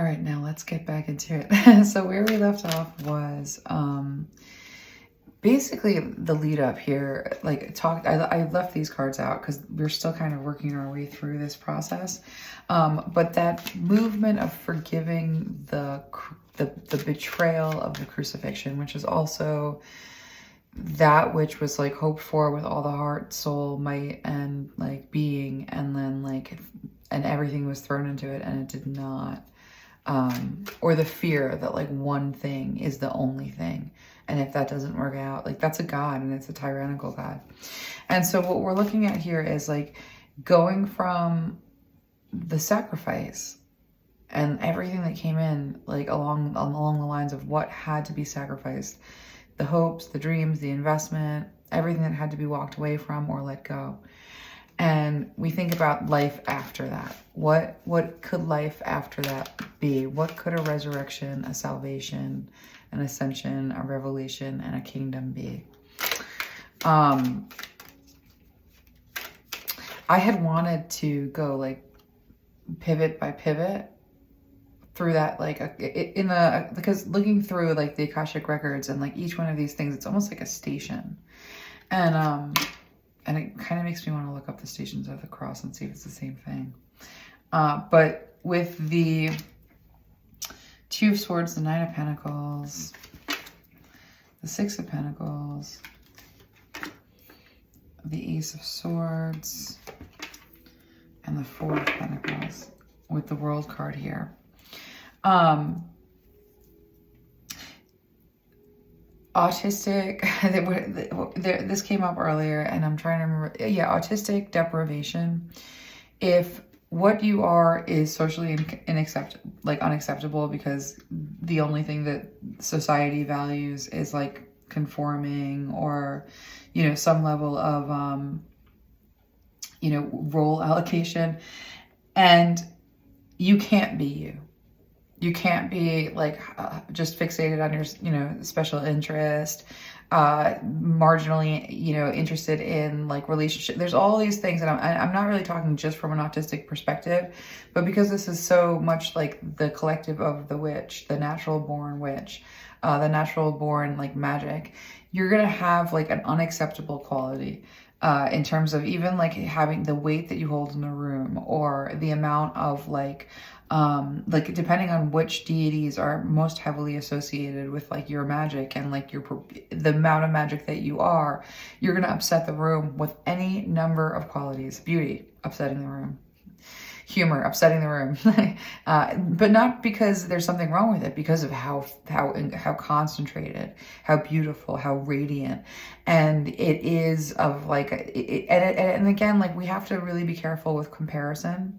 All right, now let's get back into it. So where we left off was basically the lead up here. Like I left these cards out because we're still kind of working our way through this process. But that movement of forgiving the betrayal of the crucifixion, which is also that which was like hoped for with all the heart, soul, might, and like being, and then like, and everything was thrown into it and it did not. Or the fear that like one thing is the only thing. And if that doesn't work out, like that's a God and it's a tyrannical God. And so what we're looking at here is like going from the sacrifice and everything that came in, like along the lines of what had to be sacrificed, the hopes, the dreams, the investment, everything that had to be walked away from or let go. And we think about life after that. What could life after that be? What could a resurrection, a salvation, an ascension, a revelation, and a kingdom be? I had wanted to go like pivot by pivot through that, like because looking through like the Akashic records and like each one of these things, it's almost like a station. And it kind of makes me want to look up the Stations of the Cross and see if it's the same thing. But with the Two of Swords, the Nine of Pentacles, the Six of Pentacles, the Ace of Swords, and the Four of Pentacles with the World card here. Autistic, this came up earlier and I'm trying to remember. Yeah, autistic deprivation. If what you are is socially unacceptable because the only thing that society values is like conforming or, you know, some level of, you know, role allocation, and you can't be you. You can't be like just fixated on your, you know, special interest, marginally, you know, interested in like relationship. There's all these things, and I'm not really talking just from an autistic perspective, but because this is so much like the collective of the witch, the natural born witch, the natural born like magic, you're gonna have like an unacceptable quality. In terms of even like having the weight that you hold in a room or the amount of like depending on which deities are most heavily associated with like your magic and like the amount of magic that you are, you're going to upset the room with any number of qualities. Beauty, upsetting the room. Humor, upsetting the room. But not because there's something wrong with it, because of how concentrated, how beautiful, how radiant. And it is of like, and again, like we have to really be careful with comparison.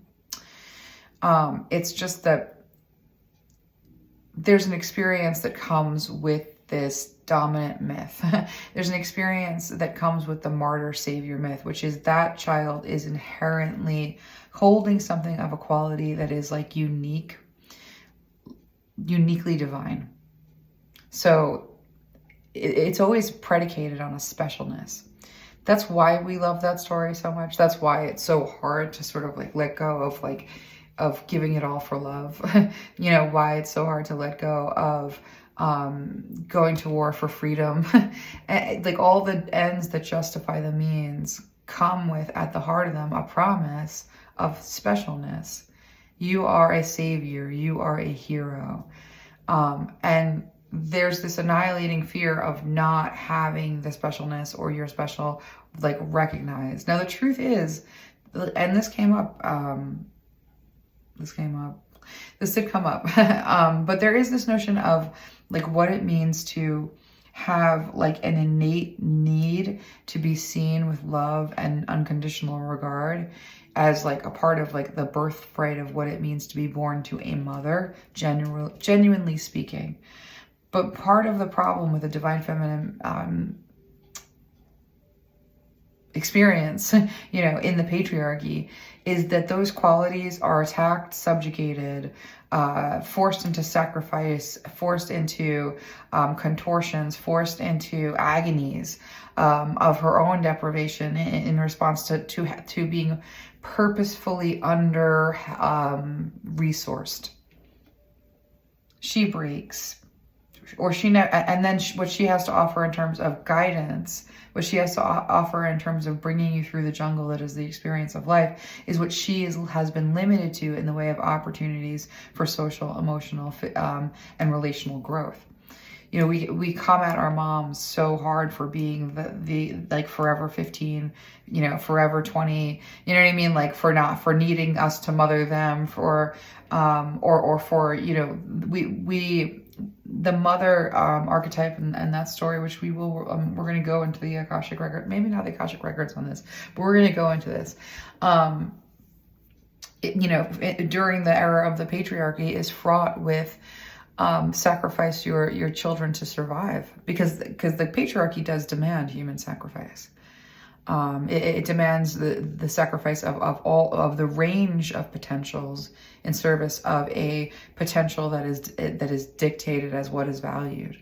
It's just that there's an experience that comes with this dominant myth. There's an experience that comes with the martyr savior myth, which is that child is inherently holding something of a quality that is like uniquely divine. So it's always predicated on a specialness. That's why we love that story so much. That's why it's so hard to sort of like let go of like, of giving it all for love. You know, why it's so hard to let go of going to war for freedom. Like all the ends that justify the means come with, at the heart of them, a promise of specialness. You are a savior. You are a hero. And there's this annihilating fear of not having the specialness or your special, like, recognized. Now, the truth is, and this came up, this did come up, but there is this notion of like what it means to have like an innate need to be seen with love and unconditional regard as like a part of like the birthright of what it means to be born to a mother, genuinely speaking. But part of the problem with the divine feminine experience, you know, in the patriarchy, is that those qualities are attacked, subjugated, forced into sacrifice, forced into contortions, forced into agonies of her own deprivation in response to being purposefully under resourced. she breaks, or and then what she has to offer in terms of guidance, what she has to offer in terms of bringing you through the jungle that is the experience of life, is what she has been limited to in the way of opportunities for social, emotional, and relational growth. You know, we come at our moms so hard for being the like forever 15, you know, forever 20, you know what I mean? Like for needing us to mother them, for, or for, you know, the mother archetype and that story, which we're going to go into the Akashic record, maybe not the Akashic records on this, but we're going to go into this. You know, during the era of the patriarchy is fraught with sacrifice your children to survive, because the patriarchy does demand human sacrifice. It demands the sacrifice of all of the range of potentials in service of a potential that is dictated as what is valued.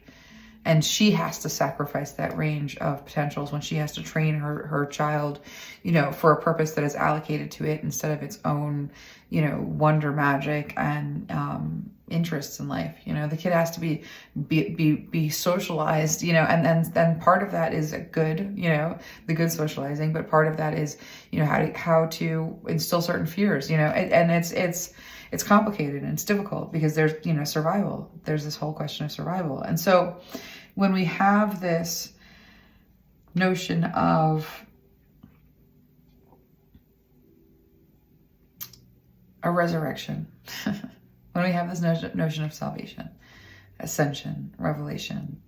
And she has to sacrifice that range of potentials when she has to train her child, you know, for a purpose that is allocated to it instead of its own, you know, wonder magic and interests in life. You know, the kid has to be socialized, you know, and then part of that is good, you know, the good socializing, but part of that is, you know, how to instill certain fears, you know, and it's complicated and it's difficult because there's, you know, survival. There's this whole question of survival. And so when we have this notion of a resurrection, when we have this notion of salvation, ascension, revelation,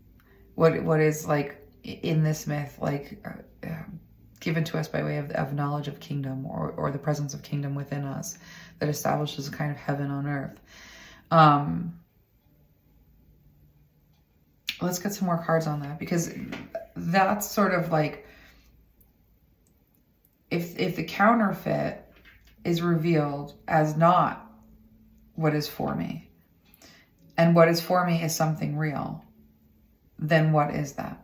what is like in this myth, like given to us by way of knowledge of kingdom, or the presence of kingdom within us that establishes a kind of heaven on earth. Let's get some more cards on that, because that's sort of like, if the counterfeit is revealed as not what is for me, and what is for me is something real, then what is that?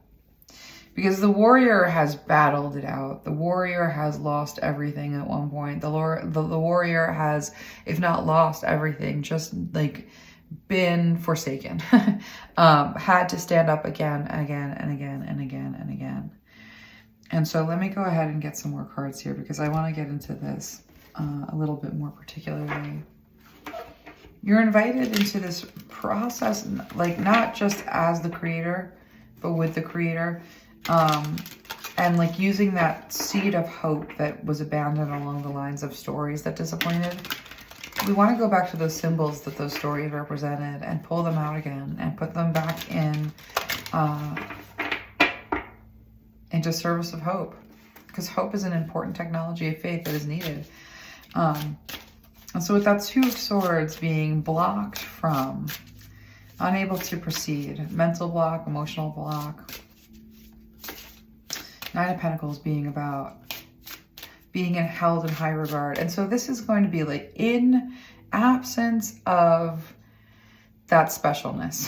Because the warrior has battled it out. The warrior has lost everything at one point. The warrior has, if not lost everything, just like been forsaken. Had to stand up again and again and again and again and again. And so let me go ahead and get some more cards here, because I want to get into this a little bit more particularly. You're invited into this process, like not just as the creator, but with the creator. And like using that seed of hope that was abandoned along the lines of stories that disappointed. We want to go back to those symbols that those stories represented and pull them out again and put them back in into service of hope, because hope is an important technology of faith that is needed. And so with that Two of Swords being blocked from, unable to proceed, mental block, emotional block. Nine of Pentacles being about being held in high regard. And so this is going to be like in absence of that specialness.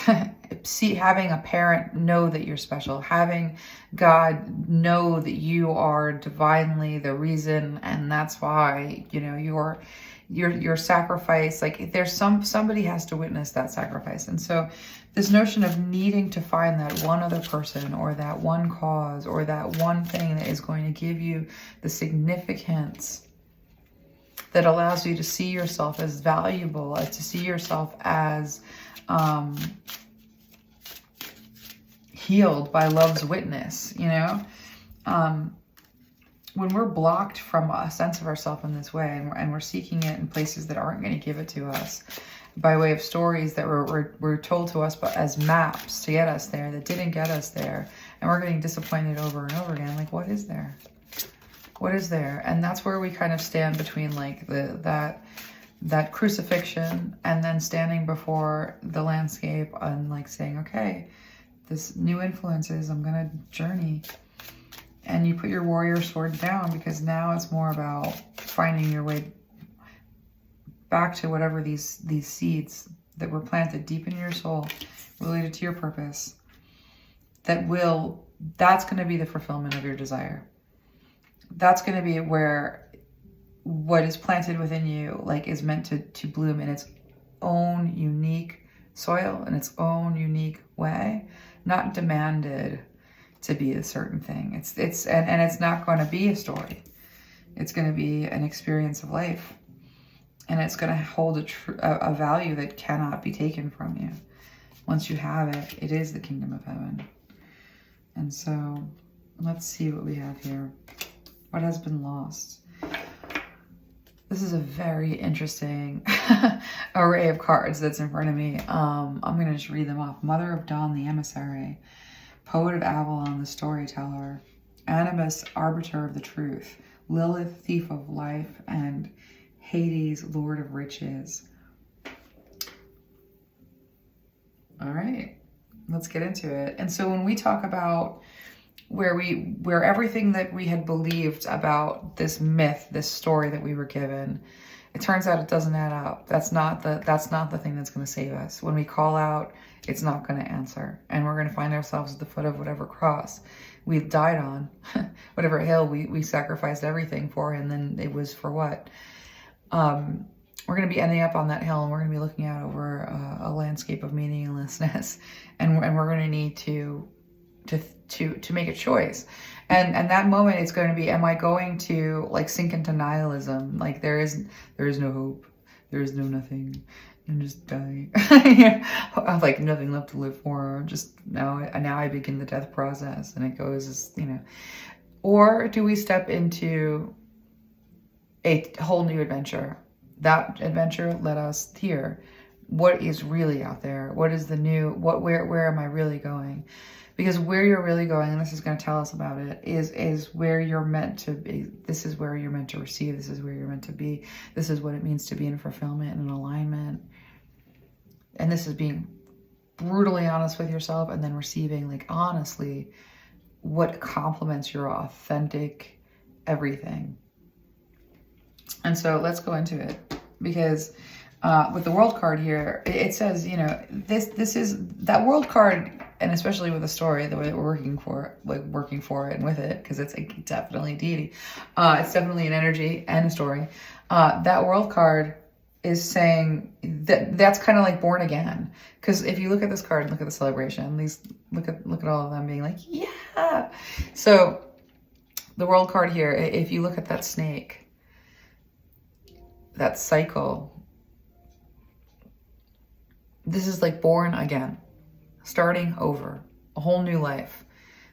Having a parent know that you're special, having God know that you are divinely the reason, and that's why, you know, your sacrifice, like there's somebody has to witness that sacrifice. And so this notion of needing to find that one other person, or that one cause, or that one thing that is going to give you the significance that allows you to see yourself as valuable, to see yourself as healed by love's witness, you know? When we're blocked from a sense of ourselves in this way, and we're seeking it in places that aren't going to give it to us, by way of stories that were told to us but as maps to get us there, that didn't get us there, and we're getting disappointed over and over again, like, what is there? What is there? And that's where we kind of stand between like that crucifixion, and then standing before the landscape and like saying, okay, this new influences, I'm gonna journey. And you put your warrior sword down, because now it's more about finding your way back to whatever these seeds that were planted deep in your soul related to your purpose, that's going to be the fulfillment of your desire. That's going to be where what is planted within you like is meant to bloom in its own unique, soil in its own unique way, not demanded to be a certain thing. And it's not going to be a story. It's going to be an experience of life. And it's going to hold a value that cannot be taken from you. Once you have it, it is the kingdom of heaven. And so let's see what we have here. What has been lost? This is a very interesting array of cards that's in front of me. I'm going to just read them off. Mother of Dawn, the emissary. Poet of Avalon, the storyteller. Animus, arbiter of the truth. Lilith, thief of life. And Hades, lord of riches. All right, let's get into it. And so when we talk about where everything that we had believed about this myth, this story that we were given, it turns out it doesn't add up. That's not the thing that's going to save us. When we call out, it's not going to answer. And we're going to find ourselves at the foot of whatever cross we died on, whatever hill we sacrificed everything for, and then it was for what? We're going to be ending up on that hill, and we're going to be looking out over a landscape of meaninglessness, and we're going to need to make a choice. And that moment, it's going to be, am I going to like sink into nihilism? Like there is no hope. There is no nothing. And just die. I have like nothing left to live for. Just now I begin the death process, and it goes as, or do we step into a whole new adventure? That adventure led us here. What is really out there? What is the new, where am I really going? Because where you're really going, and this is going to tell us about it, is where you're meant to be. This is where you're meant to receive. This is where you're meant to be. This is what it means to be in fulfillment and alignment. And this is being brutally honest with yourself, and then receiving, like, honestly, what complements your authentic everything. And so let's go into it, because with the world card here, it says, this is that world card. And especially with the story, the way that we're working for it and with it, because it's definitely a deity. It's definitely an energy and a story. That world card is saying that's kind of like born again. Because if you look at this card and look at the celebration, look at all of them being like, yeah. So the world card here, if you look at that snake, that cycle, this is like born again. Starting over, a whole new life.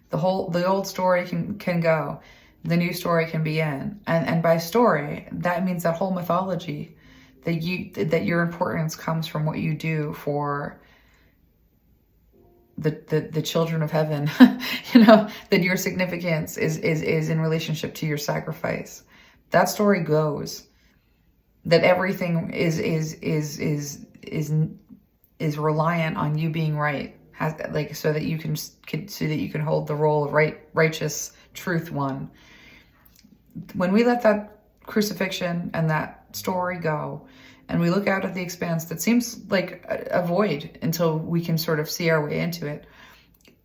The old story can go, the new story can begin. And by story, that means that whole mythology, that your importance comes from what you do for the children of heaven. That your significance is in relationship to your sacrifice. That story goes. That everything is reliant on you being right. So that you can hold the role of righteous truth one. When we let that crucifixion and that story go, and we look out at the expanse that seems like a void until we can sort of see our way into it,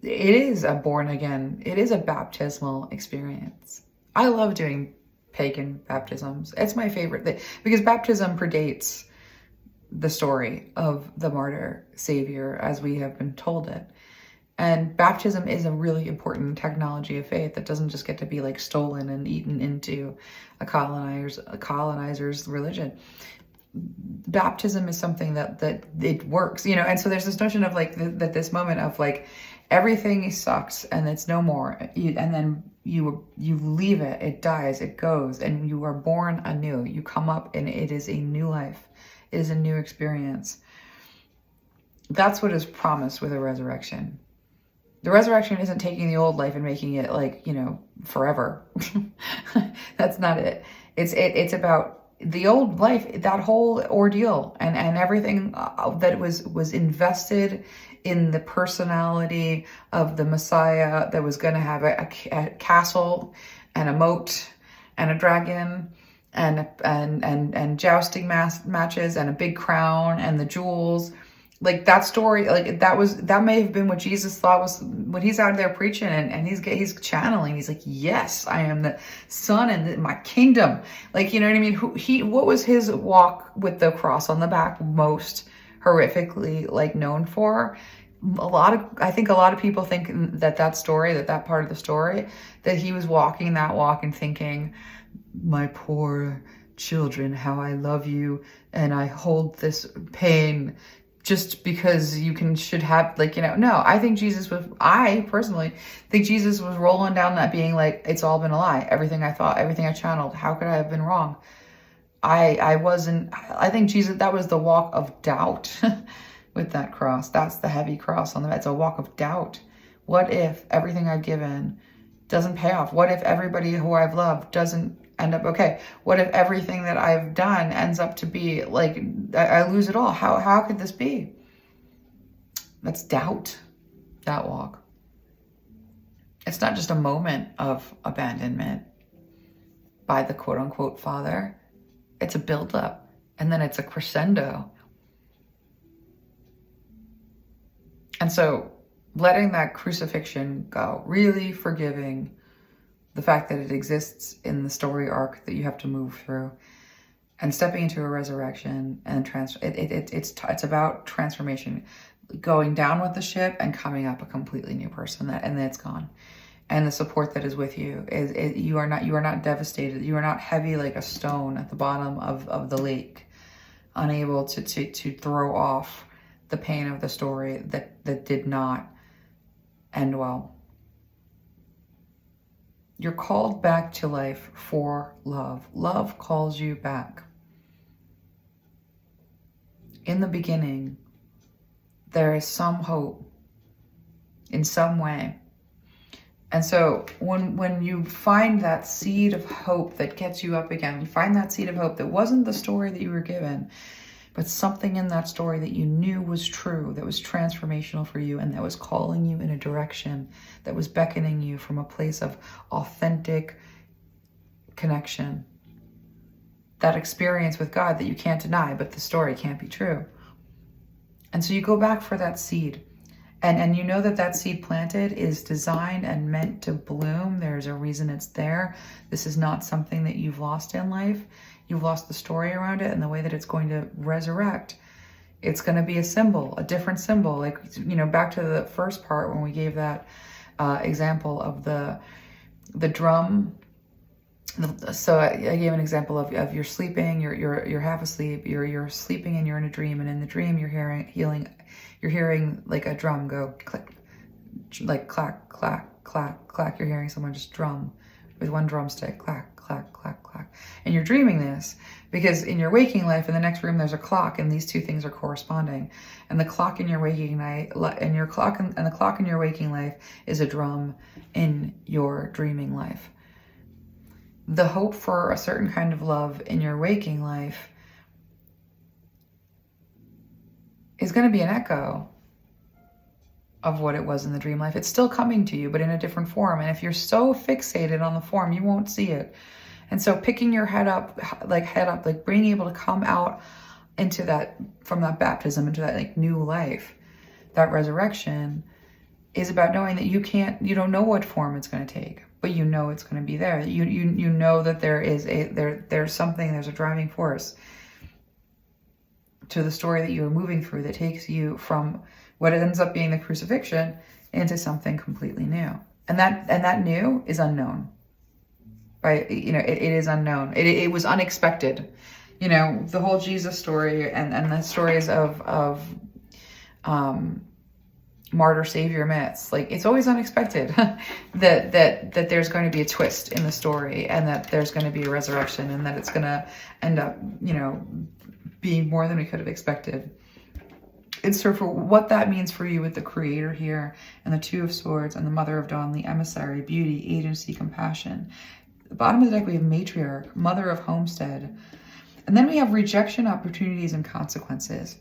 it is a born again. It is a baptismal experience. I love doing pagan baptisms. It's my favorite thing, because baptism predates the story of the martyr savior as we have been told it. And baptism is a really important technology of faith that doesn't just get to be like stolen and eaten into a colonizer's religion. Baptism is something that it works, and so there's this notion of like that this moment of like everything sucks and it's no more, and then you leave it, it dies, it goes, and you are born anew. You come up and it is a new life. It is a new experience. That's what is promised with a resurrection. The resurrection isn't taking the old life and making it like, forever. That's not it. It's about the old life, that whole ordeal and everything that was invested in the personality of the Messiah that was going to have a castle and a moat and a dragon and jousting matches and a big crown and the jewels. Like that story, like that may have been what Jesus thought was when he's out there preaching and he's channeling. He's like, yes, I am the son and my kingdom. Like, you know what I mean? What was his walk with the cross on the back most horrifically like known for. I think a lot of people think that story, that part of the story, that he was walking that walk and thinking, my poor children, how I love you, and I hold this pain just because should have, like, no, I personally think Jesus was rolling down that being like, it's all been a lie. Everything I thought, everything I channeled, how could I have been wrong? I think Jesus, that was the walk of doubt with that cross. That's the heavy cross on the, it's a walk of doubt. What if everything I've given doesn't pay off? What if everybody who I've loved doesn't end up okay? What if everything that I've done ends up to be like, I lose it all? How could this be? That's doubt, that walk. It's not just a moment of abandonment by the quote unquote father. It's a buildup, and then it's a crescendo. And so letting that crucifixion go, really forgiving the fact that it exists in the story arc that you have to move through, and stepping into a resurrection and it's about transformation, going down with the ship and coming up a completely new person, and then it's gone. And the support that is with you is you are not devastated. You are not heavy like a stone at the bottom of the lake, unable to throw off the pain of the story that did not end well. You're called back to life for love. Love calls you back. In the beginning, there is some hope in some way. And so when you find that seed of hope that gets you up again, you find that seed of hope that wasn't the story that you were given, but something in that story that you knew was true, that was transformational for you, and that was calling you in a direction, that was beckoning you from a place of authentic connection. That experience with God that you can't deny, but the story can't be true. And so you go back for that seed. And you know that seed planted is designed and meant to bloom. There's a reason it's there. This is not something that you've lost in life. You've lost the story around it and the way that it's going to resurrect. It's going to be a symbol, a different symbol. Like, back to the first part when we gave that example of the drum. So I gave an example of you're sleeping, you're half asleep, you're sleeping and you're in a dream, and in the dream you're hearing like a drum go click, like clack, clack, clack, clack. You're hearing someone just drum with one drumstick, clack, clack, clack, clack. And you're dreaming this because in your waking life, in the next room, there's a clock, and these two things are corresponding. And the clock in your waking night, and the clock in your waking life is a drum in your dreaming life. The hope for a certain kind of love in your waking life is going to be an echo of what it was in the dream life. It's still coming to you, but in a different form. And if you're so fixated on the form, you won't see it. And so picking your head up, like being able to come out into that, from that baptism, into that like new life, that resurrection, is about knowing that you don't know what form it's going to take, but you know it's going to be there. You know that there's a driving force to the story that you're moving through that takes you from what ends up being the crucifixion into something completely new. And that new is unknown. Right? It is unknown. It was unexpected. The whole Jesus story and the stories of martyr savior myths, like, it's always unexpected that there's going to be a twist in the story, and that there's going to be a resurrection, and that it's going to end up, being more than we could have expected. And so for what that means for you with the Creator here, and the Two of Swords, and the Mother of Dawn, the Emissary, Beauty, Agency, Compassion. At the bottom of the deck, we have Matriarch, Mother of Homestead. And then we have Rejection, Opportunities, and Consequences.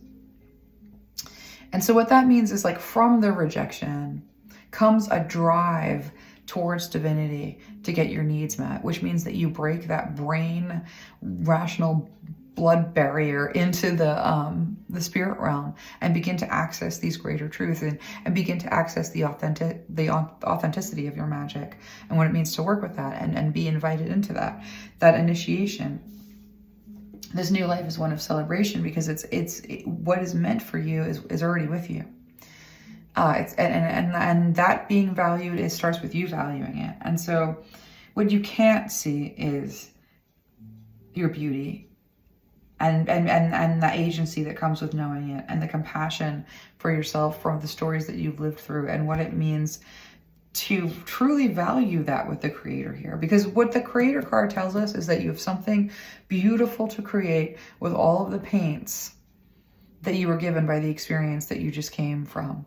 And so what that means is, like, from the rejection comes a drive towards divinity to get your needs met, which means that you break that brain, rational blood barrier into the spirit realm, and begin to access these greater truths, and begin to access the authenticity of your magic, and what it means to work with that, and be invited into that initiation. This new life is one of celebration because what is meant for you is already with you. And that being valued, it starts with you valuing it. And so what you can't see is your beauty and the agency that comes with knowing it, and the compassion for yourself from the stories that you've lived through, and what it means to truly value that with the creator here. Because what the creator card tells us is that you have something beautiful to create with all of the paints that you were given by the experience that you just came from.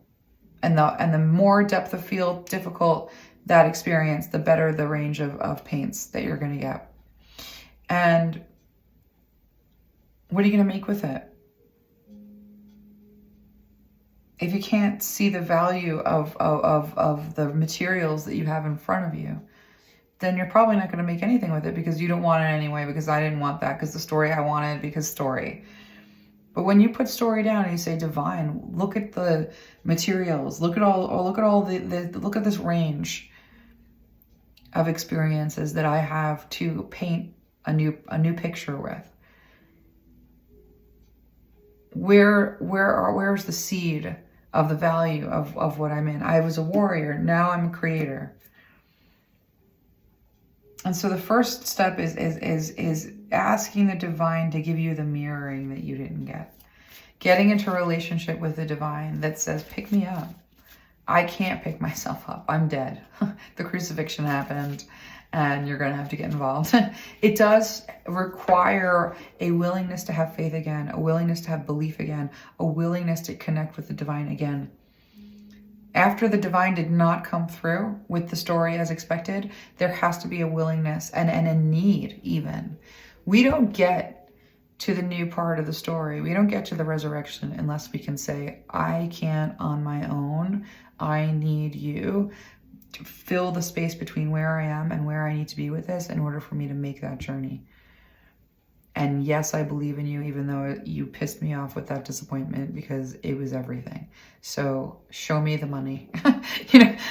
And the more depth of field difficult that experience, the better the range of paints that you're going to get. And what are you going to make with it? If you can't see the value of the materials that you have in front of you, then you're probably not going to make anything with it, because you don't want it anyway, because I didn't want that, because the story I wanted, because story. But when you put story down and you say divine, look at the materials, look at this range of experiences that I have to paint a new picture with. Where's the seed of the value of what I'm in? I was a warrior, now I'm a creator. And so the first step is asking the divine to give you the mirroring that you didn't get. Getting into a relationship with the divine that says, pick me up. I can't pick myself up. I'm dead. The crucifixion happened and you're going to have to get involved. It does require a willingness to have faith again, a willingness to have belief again, a willingness to connect with the divine again. After the divine did not come through with the story as expected, there has to be a willingness and a need even. We don't get to the new part of the story. We don't get to the resurrection unless we can say, I can't on my own. I need you to fill the space between where I am and where I need to be with this in order for me to make that journey. And yes, I believe in you, even though you pissed me off with that disappointment, because it was everything. So show me the money.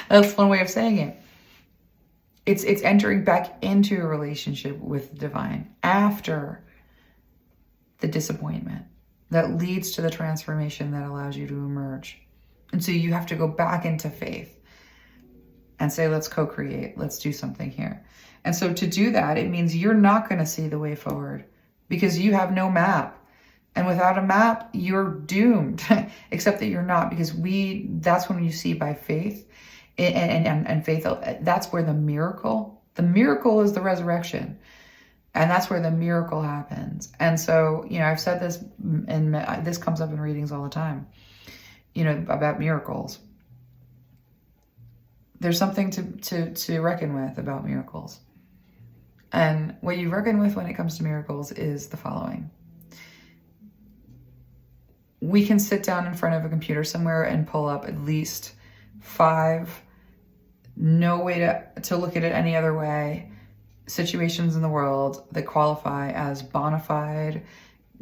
That's one way of saying it. It's entering back into a relationship with the divine after the disappointment that leads to the transformation that allows you to emerge. And so you have to go back into faith and say, let's co-create, let's do something here. And so to do that, it means you're not going to see the way forward, because you have no map. And without a map, you're doomed, except that you're not, because that's when you see by faith and faith. That's where the miracle is the resurrection. And that's where the miracle happens. And so, I've said this, and this comes up in readings all the time, about miracles. There's something to reckon with about miracles. And what you reckon with when it comes to miracles is the following. We can sit down in front of a computer somewhere and pull up at least 5, no way to look at it any other way, situations in the world that qualify as bona fide,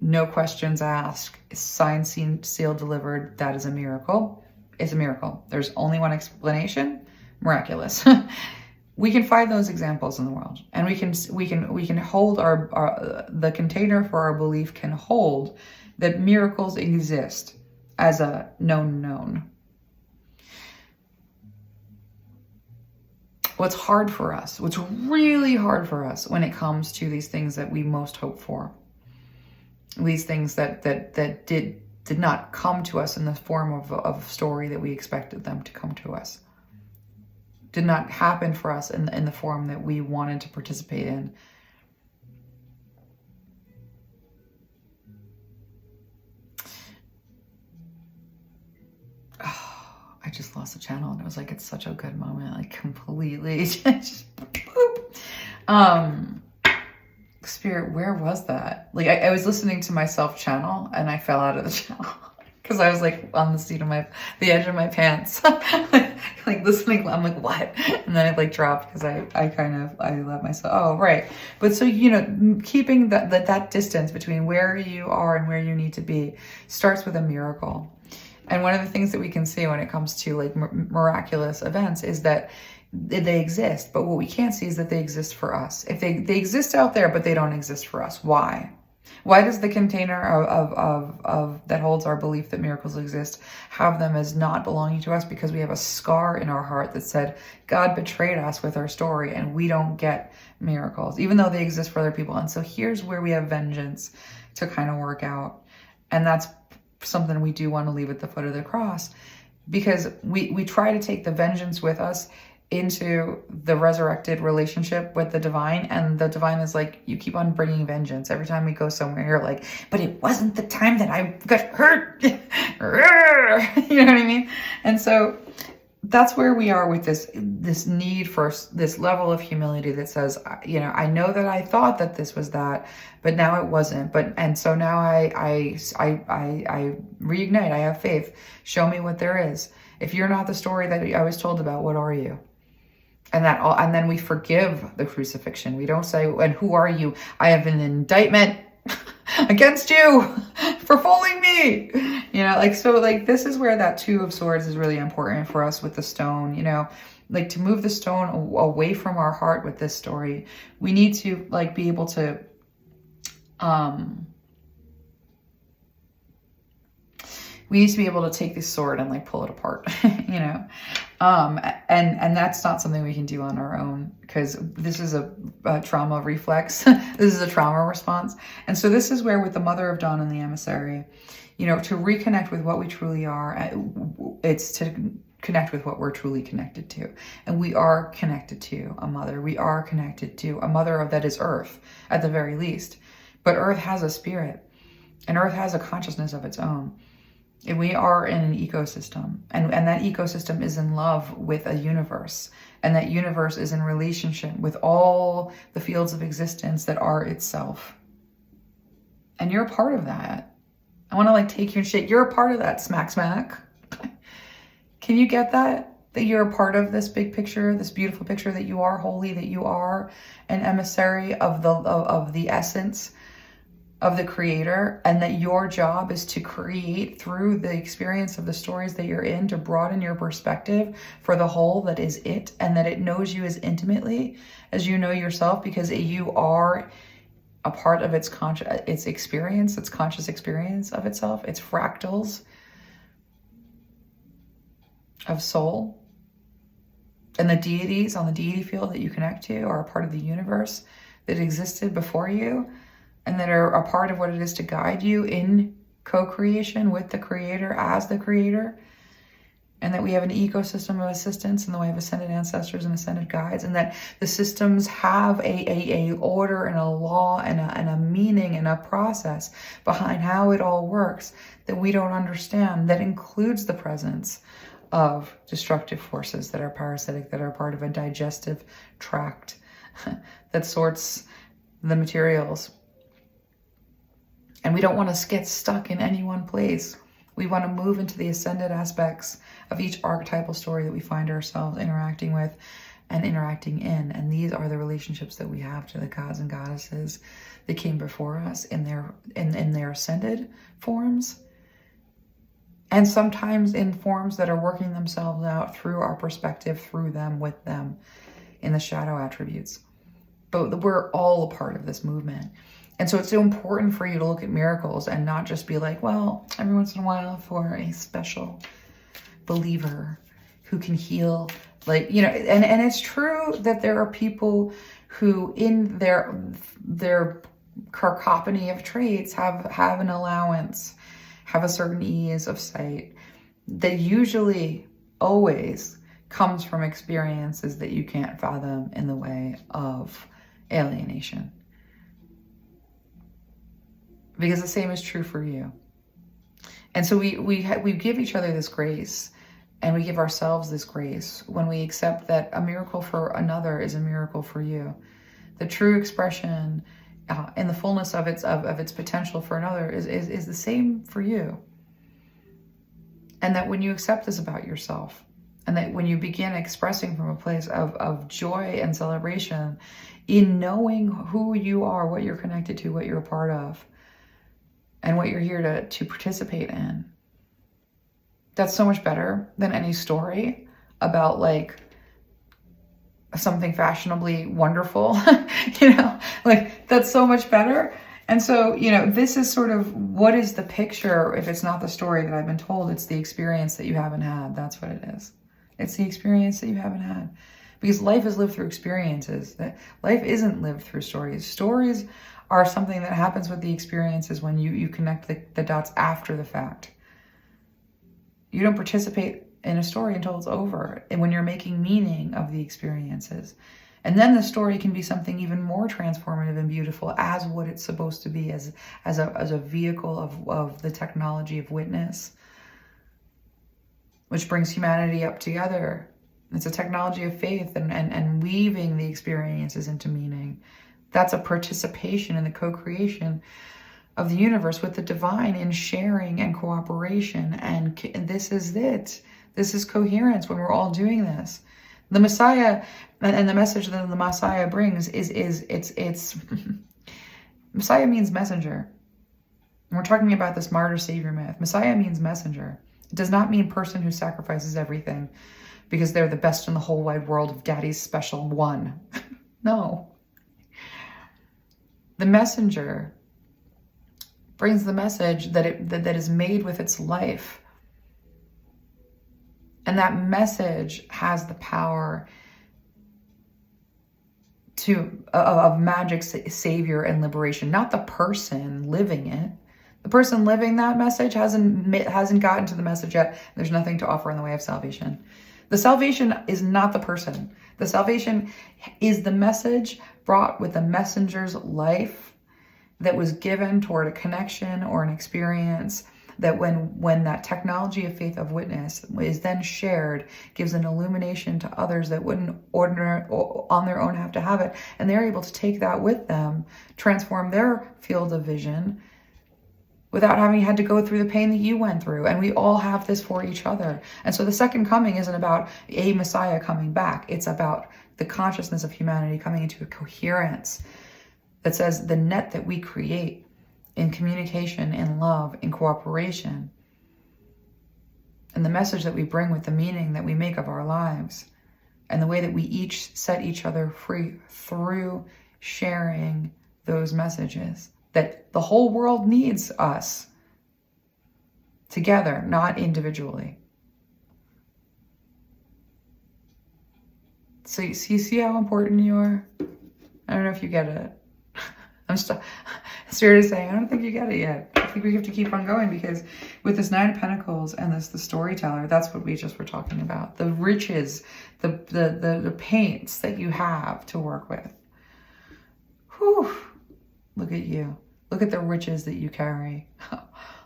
no questions asked, signed, sealed, delivered. That is a miracle. It's a miracle. There's only one explanation: miraculous. We can find those examples in the world, and we can hold the container for our belief can hold that miracles exist as a known. What's really hard for us when it comes to these things that we most hope for, these things that did not come to us in the form of story that we expected them to come to us, did not happen for us in the form that we wanted to participate in. I just lost the channel, and it was like, it's such a good moment, like completely just boop. Spirit, where was that? Like I was listening to myself channel and I fell out of the channel because I was like on the seat of the edge of my pants, like listening. I'm like, what? And then it like dropped because I let myself. Oh, right. But so, keeping that distance between where you are and where you need to be starts with a miracle. And one of the things that we can see when it comes to like miraculous events is that they exist, but what we can't see is that they exist for us. If they exist out there, but they don't exist for us. Why? Why does the container of that holds our belief that miracles exist have them as not belonging to us? Because we have a scar in our heart that said God betrayed us with our story and we don't get miracles, even though they exist for other people. And so here's where we have vengeance to kind of work out. And that's something we do want to leave at the foot of the cross, because we try to take the vengeance with us into the resurrected relationship with the divine, and the divine is like, you keep on bringing vengeance. Every time we go somewhere, you're like, but it wasn't the time that I got hurt. You know what I mean? And so that's where we are with this need for this level of humility that says, you know, I know that I thought that this was that, but now it wasn't. And so now I reignite. I have faith. Show me what there is. If you're not the story that I was told about, what are you? And then we forgive the crucifixion. We don't say, and who are you? I have an indictment against you for fooling me. You know, like, so like, this is where that Two of Swords is really important for us with the stone, you know, like to move the stone away from our heart with this story. We need to like be able to, we need to be able to take this sword and like pull it apart, you know? And that's not something we can do on our own, because this is a trauma reflex. This is a trauma response. And so this is where with the Mother of Dawn and the Emissary, you know, to reconnect with what we truly are, it's to connect with what we're truly connected to. And we are connected to a mother. We are connected to a mother that is Earth at the very least. But Earth has a spirit, and Earth has a consciousness of its own. And we are in an ecosystem, and that ecosystem is in love with a universe, and that universe is in relationship with all the fields of existence that are itself. And you're a part of that. I want to like take you and shake. You're a part of that, smack. Can you get that? That you're a part of this big picture, this beautiful picture, that you are holy, that you are an emissary of the essence of the Creator, and that your job is to create through the experience of the stories that you're in, to broaden your perspective for the whole that is it, and that it knows you as intimately as you know yourself, because you are a part of its experience, its conscious experience of itself, its fractals of soul. And the deities on the deity field that you connect to are a part of the universe that existed before you, and that are a part of what it is to guide you in co-creation with the Creator as the Creator. And that we have an ecosystem of assistance in the way of ascended ancestors and ascended guides, and that the systems have a order and a law and a meaning and a process behind how it all works that we don't understand, that includes the presence of destructive forces that are parasitic, that are part of a digestive tract that sorts the materials. And we don't want to get stuck in any one place. We want to move into the ascended aspects of each archetypal story that we find ourselves interacting with and interacting in. And these are the relationships that we have to the gods and goddesses that came before us in their ascended forms. And sometimes in forms that are working themselves out through our perspective, through them, with them, in the shadow attributes. But we're all a part of this movement. And so it's so important for you to look at miracles and not just be like, well, every once in a while for a special believer who can heal, like, you know, and it's true that there are people who in their cacophony of traits have an allowance, have a certain ease of sight that usually always comes from experiences that you can't fathom in the way of alienation. Because the same is true for you. And so we give each other this grace, and we give ourselves this grace when we accept that a miracle for another is a miracle for you. The true expression in the fullness of its potential for another is the same for you. And that when you accept this about yourself, and that when you begin expressing from a place of joy and celebration in knowing who you are, what you're connected to, what you're a part of, and what you're here to participate in, that's so much better than any story about like something fashionably wonderful, you know, like that's so much better. And so, this is sort of, what is the picture? If it's not the story that I've been told, it's the experience that you haven't had. That's what it is. It's the experience that you haven't had. Because life is lived through experiences. Life isn't lived through stories. Stories are something that happens with the experiences when you connect the dots after the fact. You don't participate in a story until it's over, and when you're making meaning of the experiences. And then the story can be something even more transformative and beautiful as what it's supposed to be, as a vehicle of the technology of witness, which brings humanity up together. It's a technology of faith and weaving the experiences into meaning. That's a participation in the co-creation of the universe with the divine, in sharing and cooperation. And this is it. This is coherence when we're all doing this. The Messiah and the message that the Messiah brings it's Messiah means messenger. And we're talking about this martyr savior myth. Messiah means messenger. It does not mean person who sacrifices everything because they're the best in the whole wide world of daddy's special one. No. The messenger brings the message that is made with its life. And that message has the power of magic, savior, and liberation, not the person living it. The person living that message hasn't gotten to the message yet. There's nothing to offer in the way of salvation. The salvation is not the person. The salvation is the message brought with the messenger's life that was given toward a connection or an experience that when that technology of faith of witness is then shared, gives an illumination to others that wouldn't on their own have to have it. And they're able to take that with them, transform their field of vision without having had to go through the pain that you went through. And we all have this for each other. And so the second coming isn't about a Messiah coming back. It's about the consciousness of humanity coming into a coherence that says the net that we create in communication, in love, in cooperation, and the message that we bring with the meaning that we make of our lives, and the way that we each set each other free through sharing those messages, that the whole world needs us together, not individually. So you see how important you are? I don't know if you get it. I'm serious saying, I don't think you get it yet. I think we have to keep on going, because with this Nine of Pentacles and the storyteller, that's what we just were talking about. The riches, the paints that you have to work with. Whew. Look at you. Look at the riches that you carry.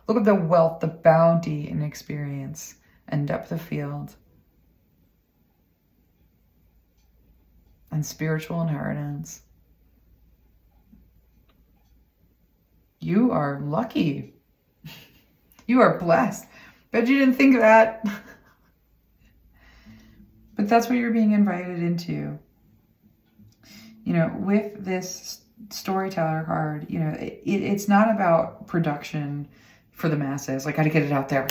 Look at the wealth, the bounty and experience and depth of field and spiritual inheritance. You are lucky. You are blessed. Bet you didn't think of that. But that's what you're being invited into. With this storyteller card, it's not about production for the masses. Like, got to get it out there.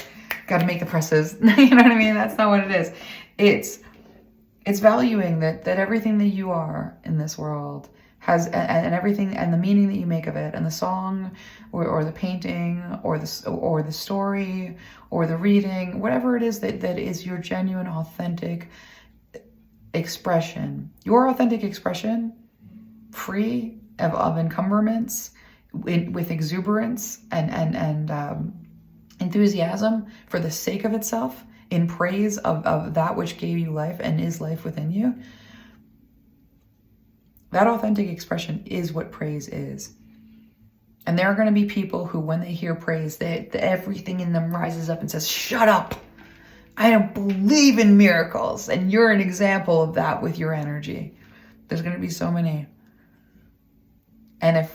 Got to make the presses. You know what I mean? That's not what it is. It's valuing that everything that you are in this world has, and everything, and the meaning that you make of it, and the song or the painting or the story or the reading, whatever it is that is your genuine, authentic expression. Your authentic expression, free of encumbrance, with exuberance and enthusiasm for the sake of itself, in praise of that which gave you life and is life within you. That authentic expression is what praise is. And there are going to be people who, when they hear praise, everything in them rises up and says, shut up. I don't believe in miracles. And you're an example of that with your energy. There's going to be so many. And if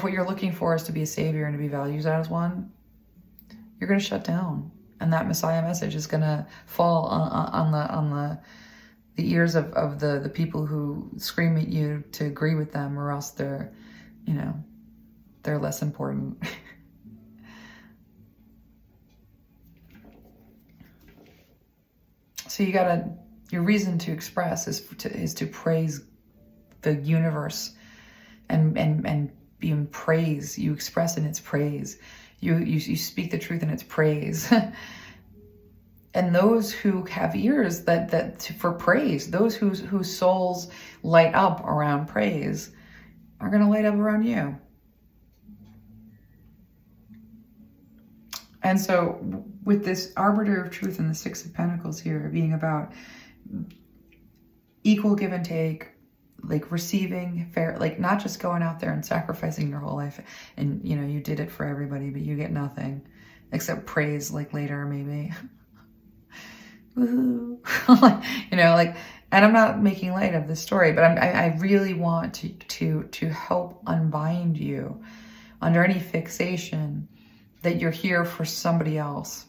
what you're looking for is to be a savior and to be valued as one, you're going to shut down. And that Messiah message is going to fall on the ears of the people who scream at you to agree with them, or else they're less important. So your reason to express is to praise the universe and be in praise. You express in its praise. You speak the truth in its praise. And those who have ears for praise, those whose souls light up around praise, are going to light up around you. And so with this arbiter of truth and the Six of Pentacles here being about equal give and take, like receiving fair, like not just going out there and sacrificing your whole life and, you know, you did it for everybody, but you get nothing except praise, like later maybe. Woohoo. You know, like, and I'm not making light of this story, but I really want to help unbind you under any fixation that you're here for somebody else.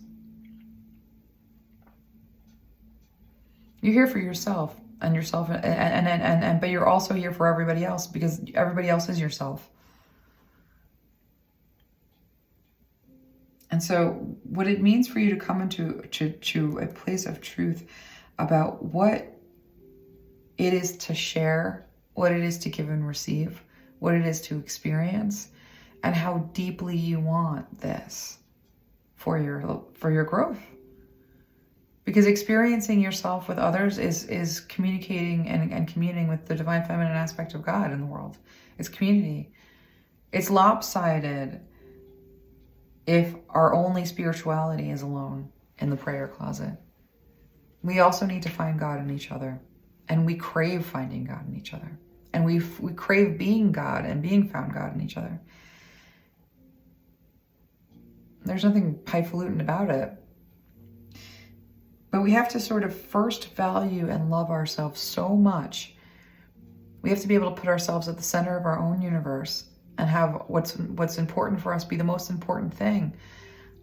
You're here for yourself and yourself, but you're also here for everybody else, because everybody else is yourself. And so what it means for you to come into a place of truth about what it is to share, what it is to give and receive, what it is to experience, and how deeply you want this for your growth. Because experiencing yourself with others is communicating and communing with the divine feminine aspect of God in the world. It's community. It's lopsided if our only spirituality is alone in the prayer closet. We also need to find God in each other. And we crave finding God in each other. And we crave being God and being found God in each other. There's nothing highfalutin about it. But we have to sort of first value and love ourselves so much. We have to be able to put ourselves at the center of our own universe and have what's important for us be the most important thing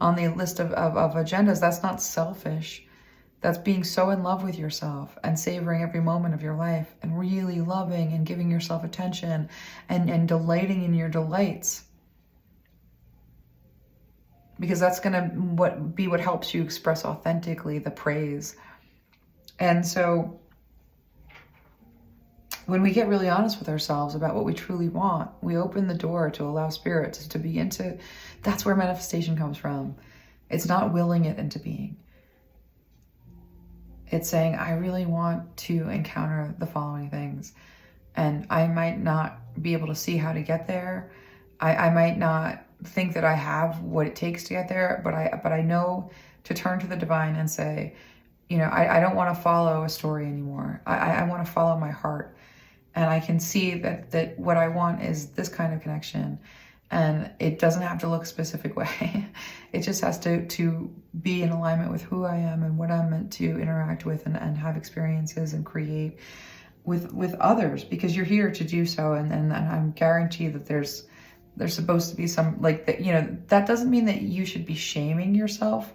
on the list of agendas. That's not selfish. That's being so in love with yourself and savoring every moment of your life and really loving and giving yourself attention and delighting in your delights. Because that's going to be what helps you express authentically the praise. And so when we get really honest with ourselves about what we truly want, we open the door to allow spirit to begin to, that's where manifestation comes from. It's not willing it into being. It's saying, I really want to encounter the following things. And I might not be able to see how to get there. I might not think that I have what it takes to get there, but I know to turn to the divine and say, you know, I don't want to follow a story anymore. I want to follow my heart. And I can see that what I want is this kind of connection. And it doesn't have to look a specific way. It just has to be in alignment with who I am and what I'm meant to interact with and have experiences and create with others, because you're here to do so. And I'm guaranteed that there's supposed to be some, like, that, you know, that doesn't mean that you should be shaming yourself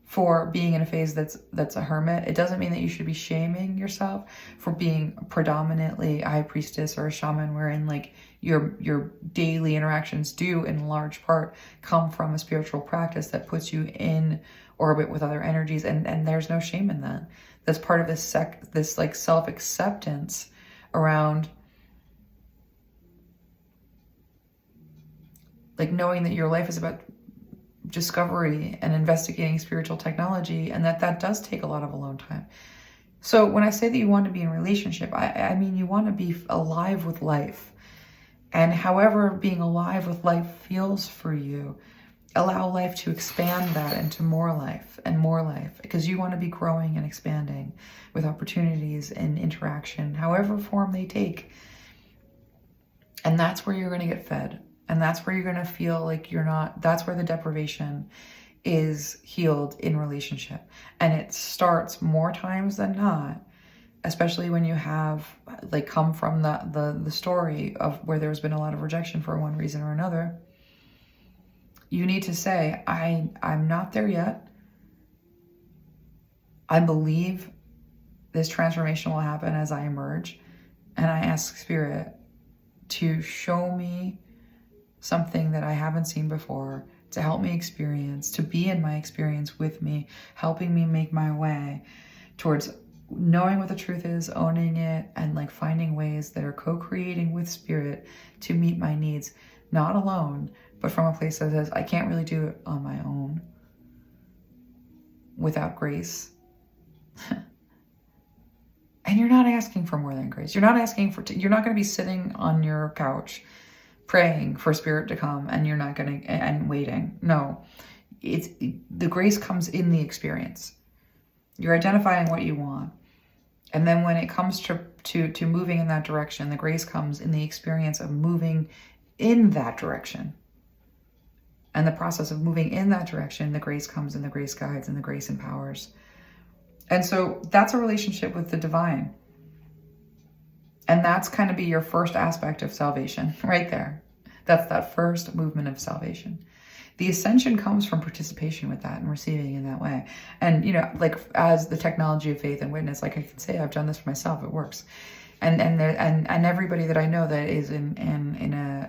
for being in a phase that's a hermit. It doesn't mean that you should be shaming yourself for being predominantly a high priestess or a shaman, wherein like your daily interactions do in large part come from a spiritual practice that puts you in orbit with other energies, and there's no shame in that. That's part of this like self-acceptance around like knowing that your life is about discovery and investigating spiritual technology, and that does take a lot of alone time. So when I say that you want to be in a relationship, I mean you want to be alive with life. And however being alive with life feels for you, allow life to expand that into more life and more life, because you want to be growing and expanding with opportunities and interaction, however form they take. And that's where you're going to get fed. And that's where you're going to feel like you're not, that's where the deprivation is healed in relationship. And it starts more times than not, especially when you have like come from the story of where there's been a lot of rejection for one reason or another. You need to say, I'm not there yet. I believe this transformation will happen as I emerge. And I ask Spirit to show me something that I haven't seen before, to help me experience, to be in my experience with me, helping me make my way towards knowing what the truth is, owning it, and like finding ways that are co-creating with spirit to meet my needs, not alone, but from a place that says, I can't really do it on my own without grace. And you're not asking for more than grace. You're not asking for, you're not going to be sitting on your couch praying for spirit to come and you're not going to, and waiting. No, the grace comes in the experience. You're identifying what you want. And then when it comes to moving in that direction, the grace comes in the experience of moving in that direction. And the process of moving in that direction, the grace comes and the grace guides and the grace empowers. And so that's a relationship with the divine. And that's kind of be your first aspect of salvation right there. That's that first movement of salvation. The ascension comes from participation with that and receiving in that way. And, you know, like as the technology of faith and witness, like I can say, I've done this for myself. It works. And everybody that I know that is in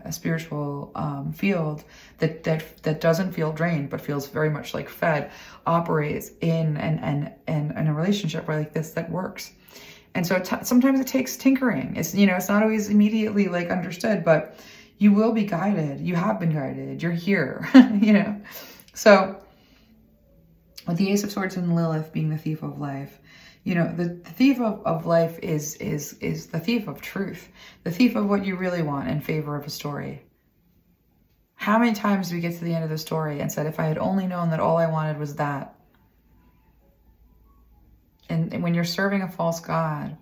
a spiritual field that doesn't feel drained but feels very much like fed, operates in a relationship like this that works. And so sometimes it takes tinkering. It's, you know, it's not always immediately like understood, but you will be guided. You have been guided. You're here, you know. So with the Ace of Swords and Lilith being the thief of life, you know, the thief of life is the thief of truth, the thief of what you really want in favor of a story. How many times do we get to the end of the story and said, if I had only known that all I wanted was that? And when you're serving a false god,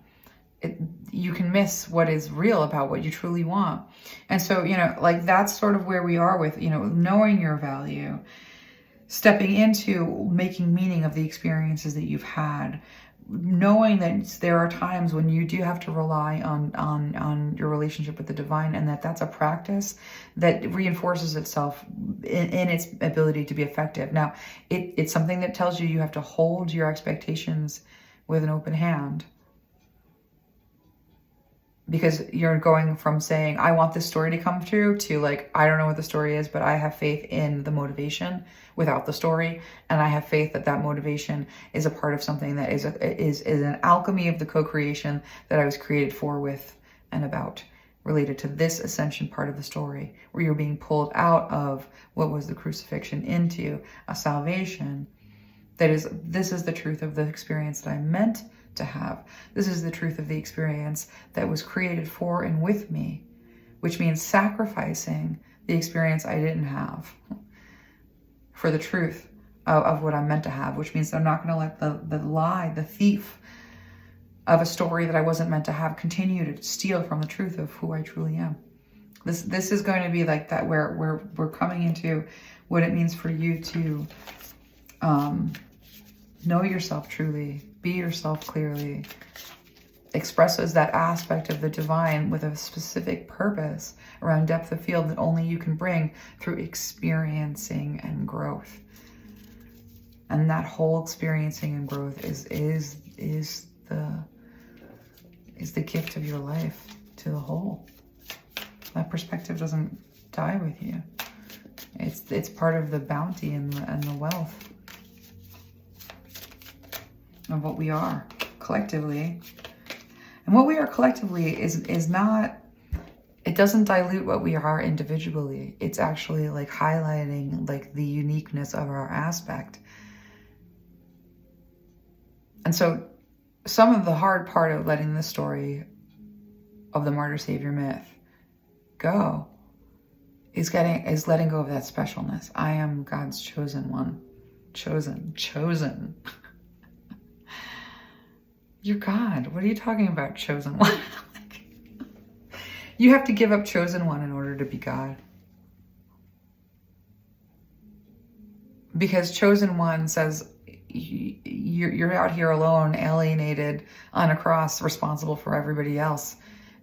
you can miss what is real about what you truly want. And so, you know, like that's sort of where we are with, you know, knowing your value, stepping into making meaning of the experiences that you've had, knowing that there are times when you do have to rely on your relationship with the divine, and that's a practice that reinforces itself in its ability to be effective. Now, it's something that tells you have to hold your expectations with an open hand, because you're going from saying, I want this story to come true, to like, I don't know what the story is, but I have faith in the motivation without the story. And I have faith that that motivation is a part of something that is an alchemy of the co-creation that I was created for, with, and about, related to this ascension part of the story, where you're being pulled out of what was the crucifixion into a salvation. This is the truth of the experience that I meant to have. This is the truth of the experience that was created for and with me, which means sacrificing the experience I didn't have for the truth of what I'm meant to have, which means I'm not going to let the lie, the thief of a story that I wasn't meant to have, continue to steal from the truth of who I truly am. This is going to be like that, where we're coming into what it means for you to know yourself truly, be yourself clearly, express as that aspect of the divine with a specific purpose around depth of field that only you can bring through experiencing and growth. And that whole experiencing and growth is the gift of your life to the whole. That perspective doesn't die with you. It's part of the bounty and the wealth of what we are collectively. And what we are collectively is not, it doesn't dilute what we are individually. It's actually like highlighting like the uniqueness of our aspect. And so some of the hard part of letting the story of the martyr savior myth go is letting go of that specialness. I am God's chosen one. Chosen. You're God. What are you talking about, chosen one? You have to give up chosen one in order to be God. Because chosen one says, you're out here alone, alienated on a cross, responsible for everybody else.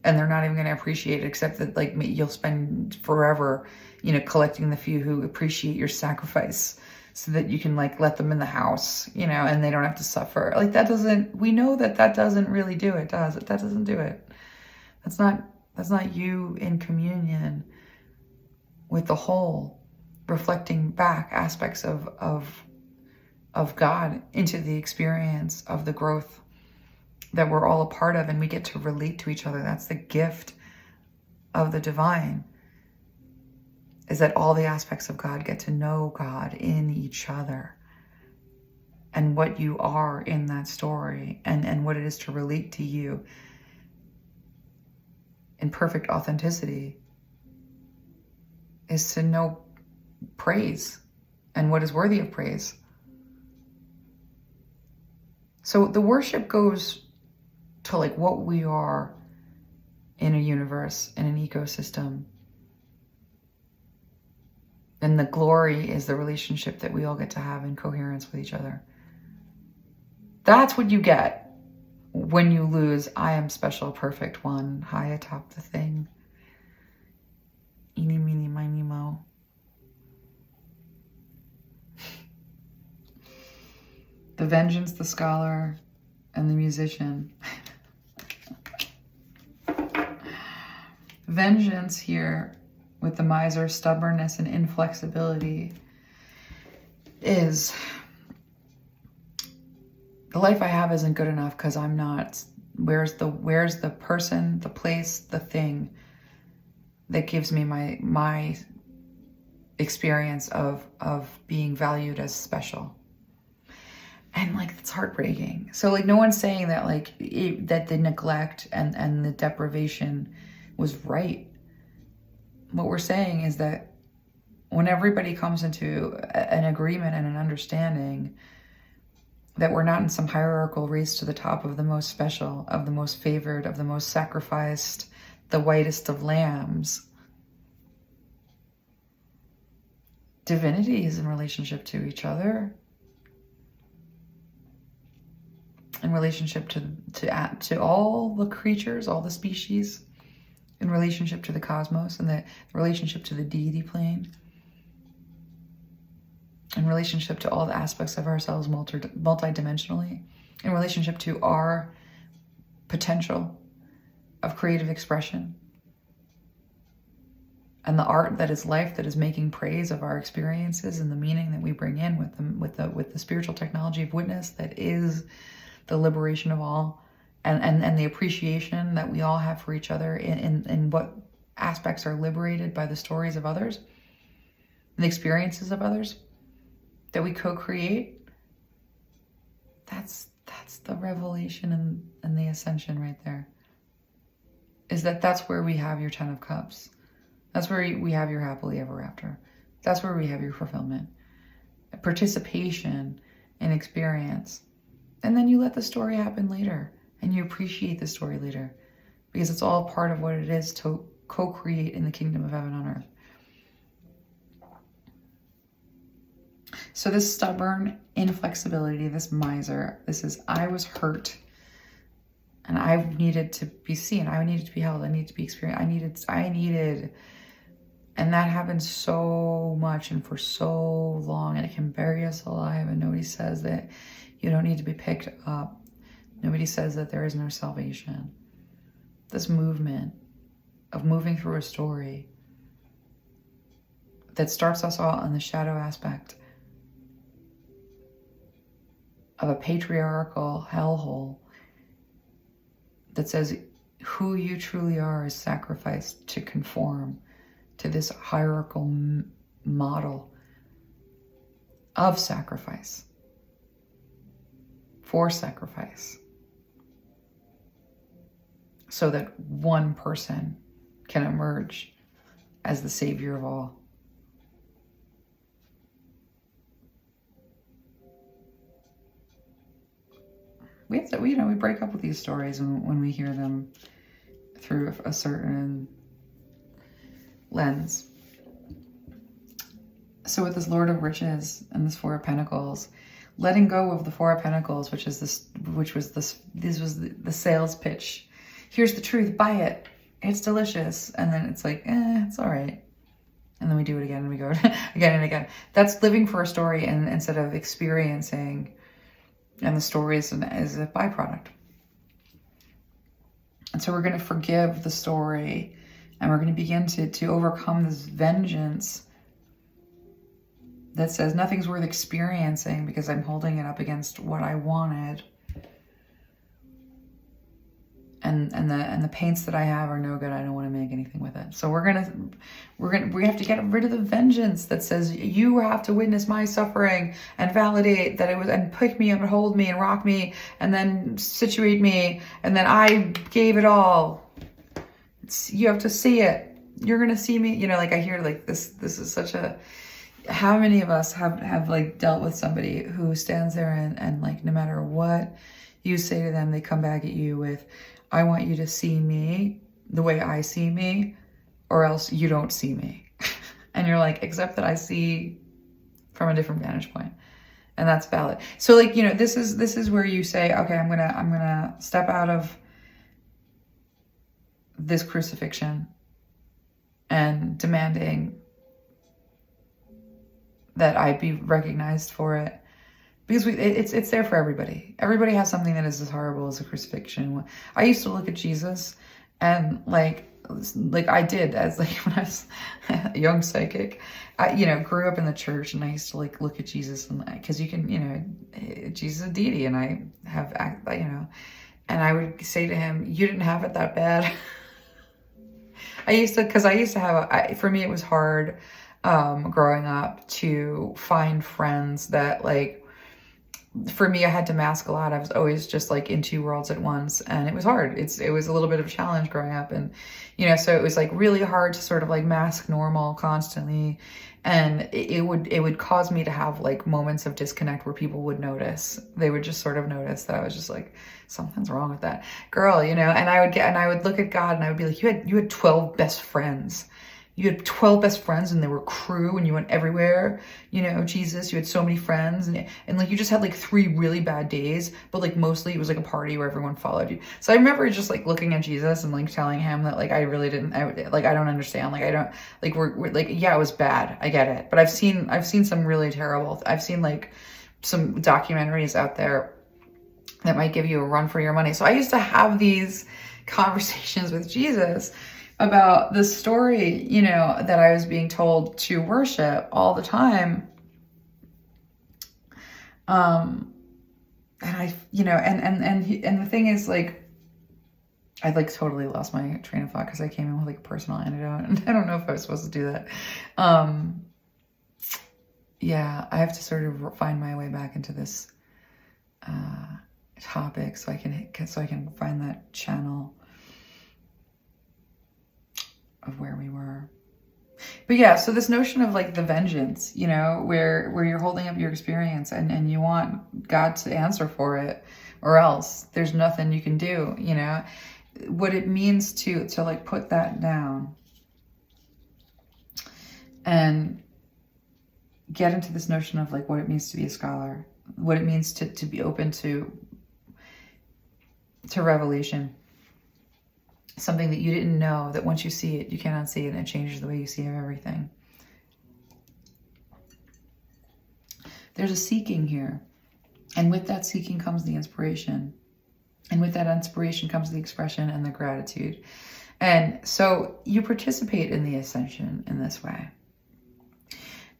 And they're not even going to appreciate it, except that like you'll spend forever, you know, collecting the few who appreciate your sacrifice, so that you can like let them in the house, you know, and they don't have to suffer. Like that doesn't, we know that doesn't really do it, does it? That doesn't do it. That's not you in communion with the whole, reflecting back aspects of God into the experience of the growth that we're all a part of, and we get to relate to each other. That's the gift of the divine, is that all the aspects of God get to know God in each other, and what you are in that story, and what it is to relate to you in perfect authenticity, is to know praise and what is worthy of praise. So the worship goes to like what we are in a universe, in an ecosystem. And the glory is the relationship that we all get to have in coherence with each other. That's what you get when you lose I am special, perfect one, high atop the thing. Eeny, meeny, miny, mo. The vengeance, the scholar, and the musician. Vengeance here with the miser, stubbornness and inflexibility, is the life I have isn't good enough because I'm not. Where's the person, the place, the thing that gives me my experience of being valued as special? And like, it's heartbreaking. So like, no one's saying that like that the neglect and the deprivation was right. What we're saying is that when everybody comes into an agreement and an understanding that we're not in some hierarchical race to the top of the most special, of the most favored, of the most sacrificed, the whitest of lambs. Divinity is in relationship to each other, in relationship to all the creatures, all the species, in relationship to the cosmos, and the relationship to the deity plane, in relationship to all the aspects of ourselves multidimensionally, in relationship to our potential of creative expression, and the art that is life, that is making praise of our experiences and the meaning that we bring in with the spiritual technology of witness that is the liberation of all, and the appreciation that we all have for each other in what aspects are liberated by the stories of others, and the experiences of others that we co-create. That's the revelation and the ascension right there. Is that's where we have your 10 of Cups. That's where we have your happily ever after. That's where we have your fulfillment, participation in experience. And then you let the story happen later, and you appreciate the story later, because it's all part of what it is to co-create in the kingdom of heaven on earth. So this stubborn inflexibility, this miser, this is, I was hurt, and I needed to be seen. I needed to be held. I needed to be experienced. I needed, and that happens so much and for so long, and it can bury us alive. And nobody says that you don't need to be picked up. Nobody says that there is no salvation. This movement of moving through a story that starts us all in the shadow aspect of a patriarchal hellhole that says who you truly are is sacrificed to conform to this hierarchical model of sacrifice, for sacrifice, so that one person can emerge as the savior of all. We have to, we break up with these stories when we hear them through a certain lens. So with this Lord of Riches and this Four of Pentacles, letting go of the Four of Pentacles, this was the sales pitch. Here's the truth, buy it. It's delicious. And then it's like, it's all right. And then we do it again and we go again and again. That's living for a story and instead of experiencing, and the story is a byproduct. And so we're going to forgive the story, and we're going to begin to overcome this vengeance that says nothing's worth experiencing because I'm holding it up against what I wanted. and the paints that I have are no good. I don't want to make anything with it. So we have to get rid of the vengeance that says you have to witness my suffering and validate that it was, and pick me up and hold me and rock me and then situate me, and then I gave it all. You have to see it. You're gonna see me. You know, like I hear like this is such a, how many of us have like dealt with somebody who stands there and like no matter what you say to them, they come back at you with, I want you to see me the way I see me, or else you don't see me. And you're like, except that I see from a different vantage point. And that's valid. So like, you know, this is where you say, okay, I'm gonna step out of this crucifixion and demanding that I be recognized for it. Because it's there for everybody. Everybody has something that is as horrible as a crucifixion. I used to look at Jesus and like I did as like when I was a young psychic, I, you know, grew up in the church, and I used to like look at Jesus, and because you can, you know, Jesus is a deity, and I have, you know, and I would say to him, you didn't have it that bad. Because I used to have, for me it was hard growing up to find friends that like, for me, I had to mask a lot. I was always just like in two worlds at once, and it was hard. It was a little bit of a challenge growing up, and you know, so it was like really hard to sort of like mask normal constantly, and it would cause me to have like moments of disconnect where people would notice. They would just sort of notice that I was just like, something's wrong with that girl, you know. And I would look at God and I would be like, you had 12 best friends. You had 12 best friends and they were crew and you went everywhere. You know, Jesus, you had so many friends and like you just had like 3 really bad days, but like mostly it was like a party where everyone followed you. So I remember just like looking at Jesus and like telling him that like I really didn't, I don't understand. Like I don't, like we're like, yeah, it was bad. I get it. But I've seen some really terrible, I've seen like some documentaries out there that might give you a run for your money. So I used to have these conversations with Jesus about the story, you know, that I was being told to worship all the time. And I, you know, and the thing is like, I like totally lost my train of thought because I came in with like a personal anecdote, and I don't know if I was supposed to do that. Yeah, I have to sort of find my way back into this topic so I can find that channel of where we were. But yeah, so this notion of like the vengeance, you know, where you're holding up your experience and you want God to answer for it, or else there's nothing you can do, you know. What it means to like put that down and get into this notion of like what it means to be a scholar, what it means to be open to revelation. Something that you didn't know, that once you see it, you cannot see it, and it changes the way you see everything. There's a seeking here. And with that seeking comes the inspiration. And with that inspiration comes the expression and the gratitude. And so you participate in the ascension in this way.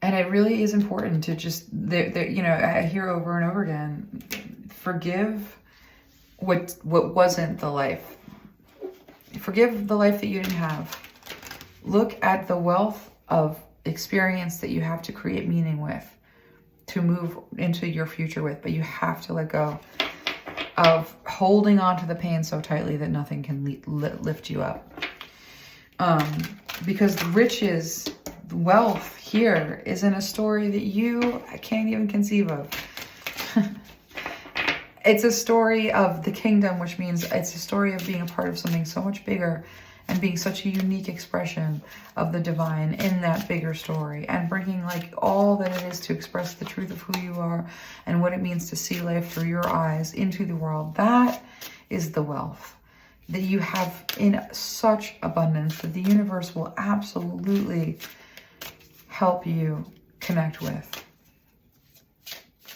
And it really is important to just, you know, I hear over and over again, forgive what wasn't the life. Forgive the life that you didn't have. Look at the wealth of experience that you have to create meaning with, to move into your future with, but you have to let go of holding on to the pain so tightly that nothing can lift you up. Because the riches, the wealth here is in a story that you can't even conceive of. It's a story of the kingdom, which means it's a story of being a part of something so much bigger and being such a unique expression of the divine in that bigger story, and bringing like all that it is to express the truth of who you are and what it means to see life through your eyes into the world. That is the wealth that you have in such abundance that the universe will absolutely help you connect with.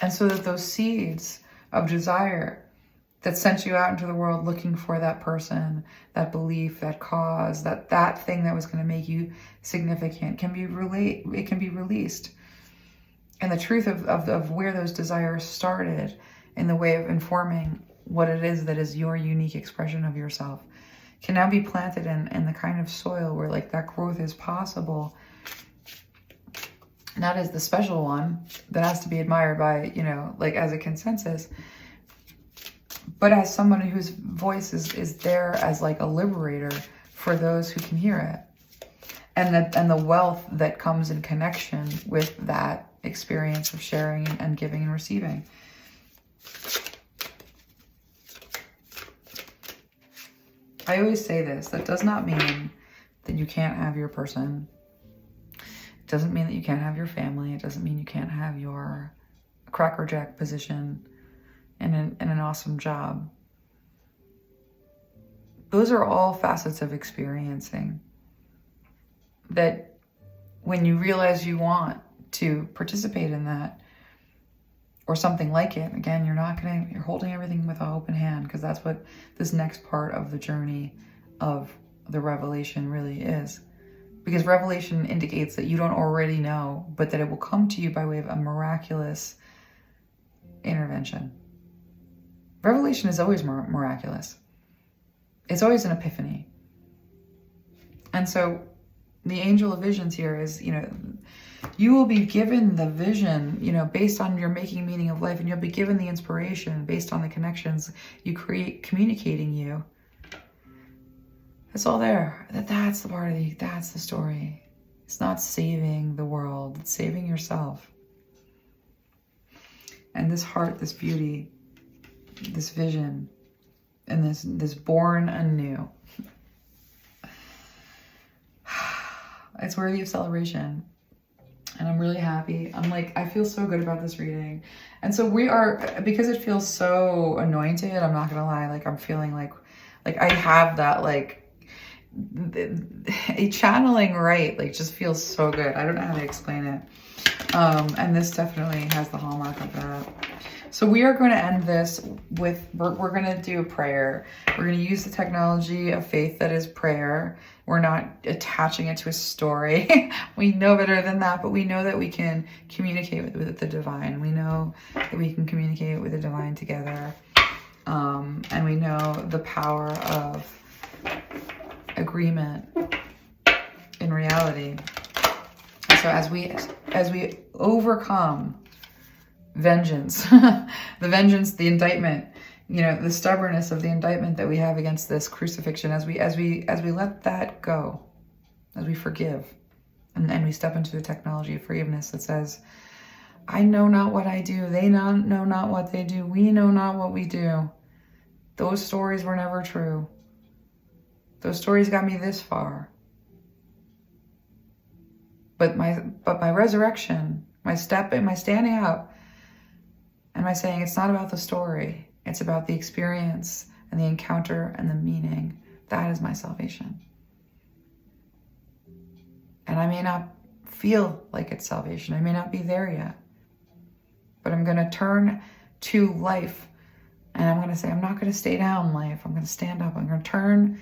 And so that those seeds of desire that sent you out into the world looking for that person, that belief, that cause, that thing that was going to make you significant can be released. And the truth of where those desires started in the way of informing what it is that is your unique expression of yourself can now be planted in the kind of soil where like that growth is possible, not as the special one that has to be admired by, you know, like as a consensus, but as someone whose voice is there as like a liberator for those who can hear it. And the wealth that comes in connection with that experience of sharing and giving and receiving. I always say this, that does not mean that you can't have your person. It doesn't mean that you can't have your family. It doesn't mean you can't have your crackerjack position in an awesome job. Those are all facets of experiencing that when you realize you want to participate in that or something like it, again, you're holding everything with an open hand, because that's what this next part of the journey of the revelation really is. Because revelation indicates that you don't already know, but that it will come to you by way of a miraculous intervention. Revelation is always miraculous. It's always an epiphany. And so the angel of visions here is, you know, you will be given the vision, you know, based on your making meaning of life, and you'll be given the inspiration based on the connections you create communicating you. It's all there. That's the part of that's the story. It's not saving the world, it's saving yourself. And this heart, this beauty, this vision, and this born anew, it's worthy of celebration. And I'm really happy. I feel so good about this reading. And so we are, because it feels so anointed, I'm not gonna lie, like I'm feeling like I have that, like, a channeling, right? Like, just feels so good. I don't know how to explain it. And this definitely has the hallmark of that. So we are going to end this with, we're going to do a prayer. We're going to use the technology of faith that is prayer. We're not attaching it to a story. We know better than that, but we know that we can communicate with the divine. We know that we can communicate with the divine together. And we know the power of agreement in reality. So as we overcome vengeance, the indictment, you know, the stubbornness of the indictment that we have against this crucifixion, as we let that go, as we forgive, and we step into the technology of forgiveness that says, I know not what I do, they know not what they do, we know not what we do. Those stories were never true. Those stories got me this far. But my resurrection, my standing up, and my saying it's not about the story, it's about the experience and the encounter and the meaning. That is my salvation. And I may not feel like it's salvation. I may not be there yet. But I'm going to turn to life. And I'm going to say, I'm not going to stay down, life. I'm going to stand up. I'm going to turn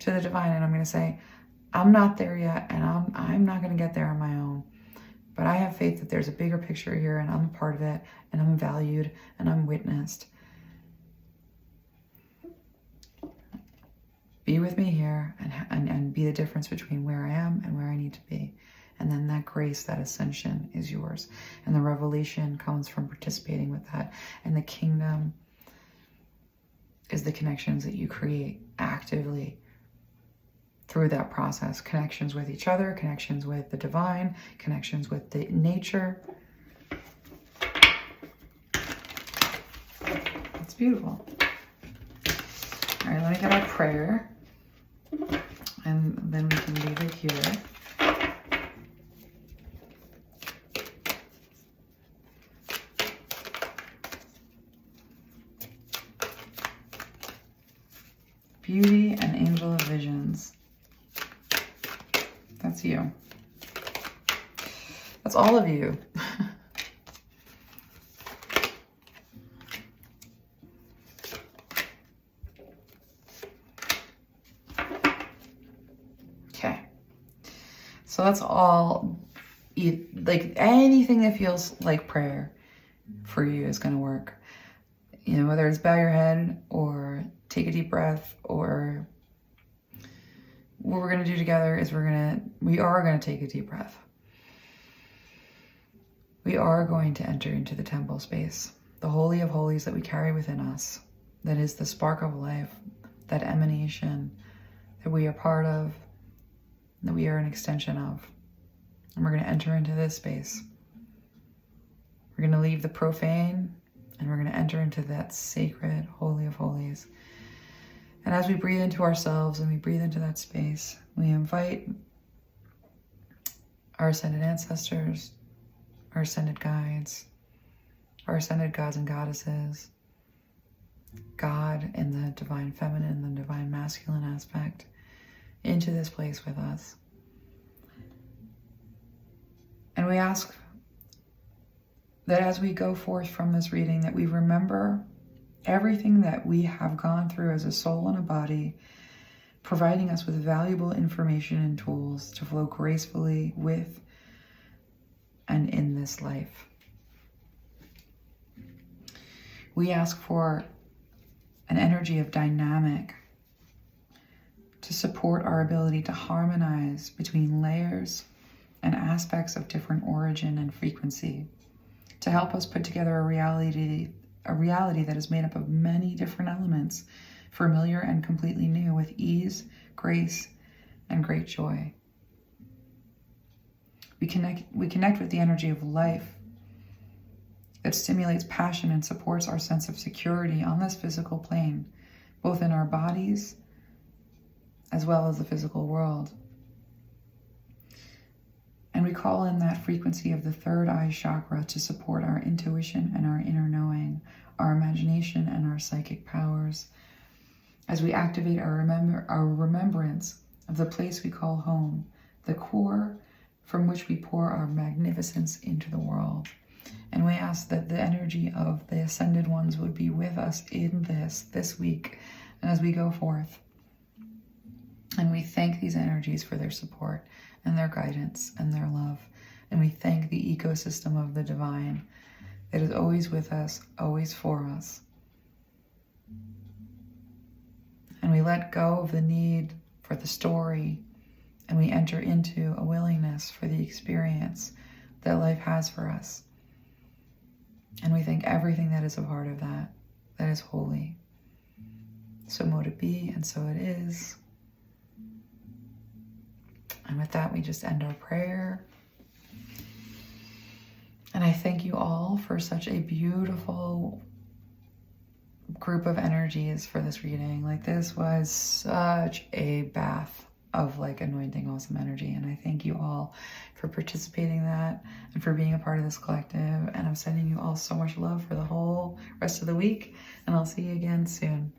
to the divine, and I'm going to say, I'm not there yet, and I'm not going to get there on my own. But I have faith that there's a bigger picture here, and I'm a part of it, and I'm valued, and I'm witnessed. Be with me here, and be the difference between where I am and where I need to be. And then that grace, that ascension is yours. And the revelation comes from participating with that. And the kingdom is the connections that you create actively through that process. Connections with each other, connections with the divine, connections with the nature. It's beautiful. All right, let me get our prayer. And then we can leave it here. Beauty and angel of visions. That's you. That's all of you. Okay. So that's all. Like anything that feels like prayer for you is going to work. you know, whether it's bow your head or take a deep breath, or what we're going to do together is we are going to take a deep breath. We are going to enter into the temple space, the holy of holies that we carry within us, that is the spark of life, that emanation that we are part of, that we are an extension of. And we're going to enter into this space. We're going to leave the profane, and we're going to enter into that sacred, holy of holies. And as we breathe into ourselves and we breathe into that space, we invite our ascended ancestors, our ascended guides, our ascended gods and goddesses, God in the divine feminine, the divine masculine aspect, into this place with us. And we ask that as we go forth from this reading, that we remember everything that we have gone through as a soul and a body, providing us with valuable information and tools to flow gracefully with and in this life. We ask for an energy of dynamic to support our ability to harmonize between layers and aspects of different origin and frequency, to help us put together a reality that is made up of many different elements, familiar and completely new, with ease, grace, and great joy. We connect with the energy of life that stimulates passion and supports our sense of security on this physical plane, both in our bodies as well as the physical world. And we call in that frequency of the third eye chakra to support our intuition and our inner knowing, our imagination and our psychic powers, as we activate our remembrance of the place we call home, the core from which we pour our magnificence into the world. And we ask that the energy of the ascended ones would be with us in this week, and as we go forth. And we thank these energies for their support and their guidance and their love. And we thank the ecosystem of the divine that is always with us, always for us. And we let go of the need for the story, and we enter into a willingness for the experience that life has for us. And we thank everything that is a part of that is holy. So mote it be, and so it is. And with that, we just end our prayer. And I thank you all for such a beautiful group of energies for this reading. Like, this was such a bath of like anointing awesome energy. And I thank you all for participating in that and for being a part of this collective. And I'm sending you all so much love for the whole rest of the week. And I'll see you again soon.